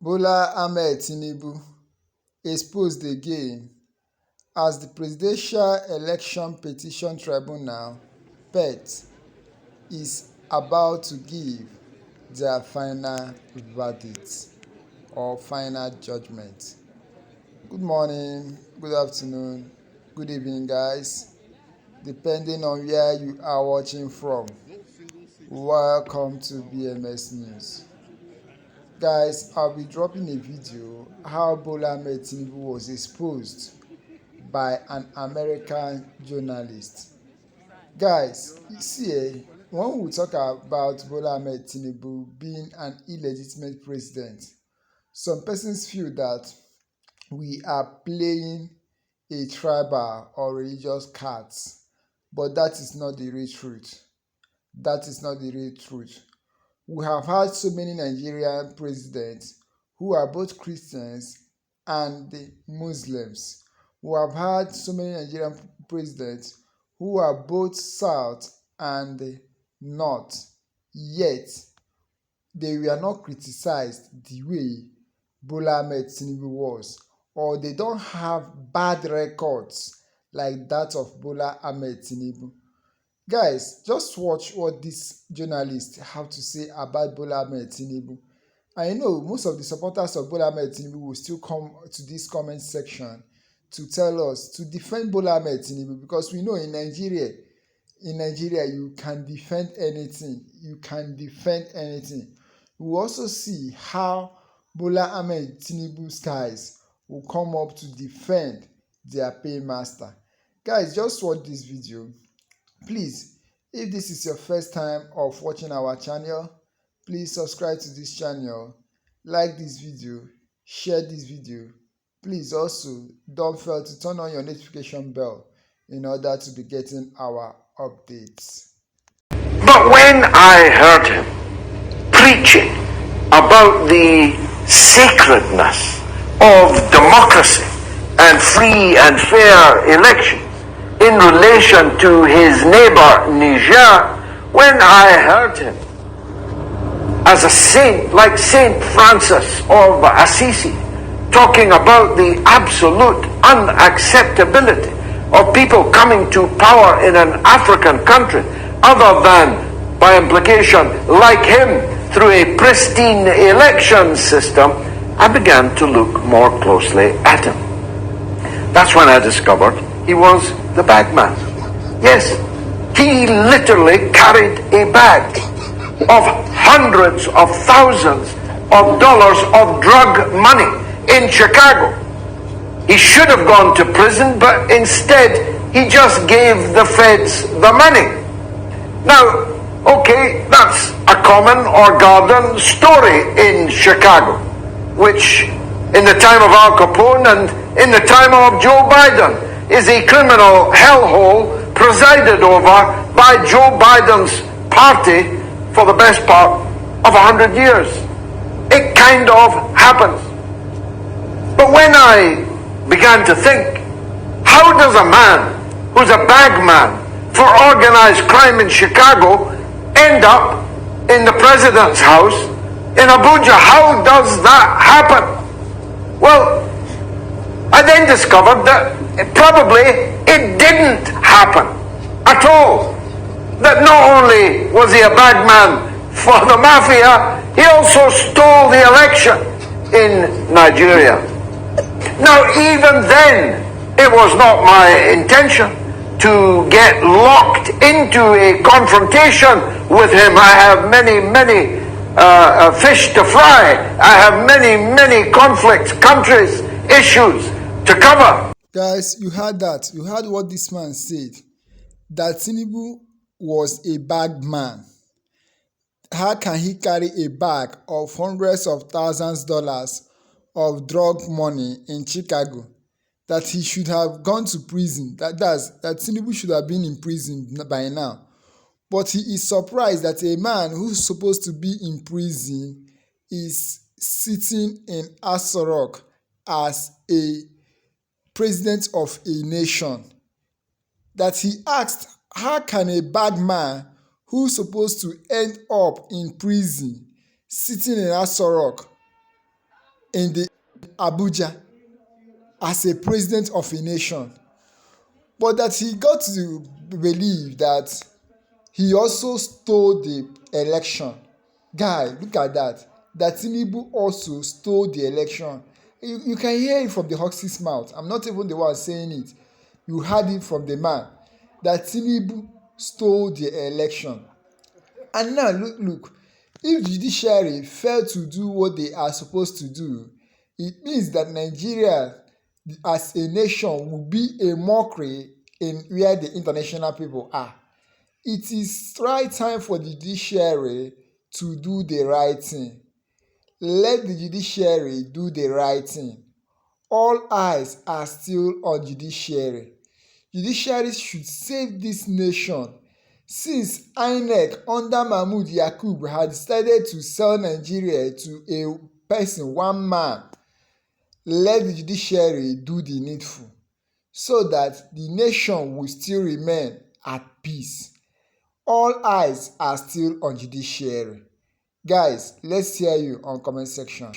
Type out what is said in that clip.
Bola Ahmed Tinubu exposed again as the Presidential Election Petition Tribunal (PET) is about to give their final verdict or final judgment. Good morning, good afternoon, good evening, guys, depending on where you are watching from. Welcome to BMS News. Guys, I'll be dropping a video how Bola Ahmed Tinubu was exposed by an American journalist. Guys, you see, when we talk about Bola Ahmed Tinubu being an illegitimate president, some persons feel that we are playing a tribal or religious cards, but that is not the real truth. That is not the real truth. We have had so many Nigerian presidents who are both Christians and Muslims. We have had so many Nigerian presidents who are both South and North, yet they were not criticized the way Bola Ahmed Tinubu was, or they don't have bad records like that of Bola Ahmed Tinubu. Guys, just watch what this journalist have to say about Bola Ahmed Tinubu. I know most of the supporters of Bola Ahmed Tinubu will still come to this comment section to tell us to defend Bola Ahmed Tinubu, because we know in Nigeria you can defend anything. You can defend anything. We will also see how Bola Ahmed Tinubu's guys will come up to defend their paymaster. Guys, just watch this video. Please, if this is your first time of watching our channel, please subscribe to this channel, like this video, share this video. Please also don't fail to turn on your notification bell in order to be getting our updates. But when I heard him preaching about the sacredness of democracy and free and fair elections in relation to his neighbor Niger, when I heard him as a saint, like Saint Francis of Assisi, talking about the absolute unacceptability of people coming to power in an African country other than, by implication, like him, through a pristine election system, I began to look more closely at him. That's when I discovered he was the bag man. Yes, he literally carried a bag of hundreds of thousands of dollars of drug money in Chicago. He should have gone to prison, but instead he just gave the feds the money. Now, okay, that's a common or garden story in Chicago, which in the time of Al Capone and in the time of Joe Biden is a criminal hellhole presided over by Joe Biden's party for the best part of 100 years. It kind of happens. But when I began to think, how does a man who's a bagman for organized crime in Chicago end up in the president's house in Abuja? How does that happen? Well, I then discovered that probably it didn't happen at all. That not only was he a bagman for the mafia, he also stole the election in Nigeria. Now, even then, it was not my intention to get locked into a confrontation with him. I have many fish to fry. I have many conflicts, countries, issues to cover. Guys, you heard that. You heard what this man said, that Tinubu was a bag man. How can he carry a bag of hundreds of thousands of dollars of drug money in Chicago? That he should have gone to prison. That Tinubu should have been in prison by now. But he is surprised that a man who's supposed to be in prison is sitting in Aso Rock as a president of a nation. That he asked, how can a bad man who's supposed to end up in prison sitting in Aso Rock? in the Abuja as a president of a nation, but that he got to believe that he also stole the election. Guy, look at that. That Tinubu also stole the election. You can hear it from the horse's mouth. I'm not even the one saying it. You heard it from the man. That Tinubu stole the election. And now look, if judiciary fail to do what they are supposed to do, it means that Nigeria as a nation will be a mockery in where the international people are. It is right time for the judiciary to do the right thing. Let the judiciary do the right thing. All eyes are still on judiciary. Judiciary should save this nation. Since INEC under Mahmood Yakub had decided to sell Nigeria to a person, one man, let the judiciary do the needful so that the nation will still remain at peace. All eyes are still on judiciary. Guys, let's hear you on comment section.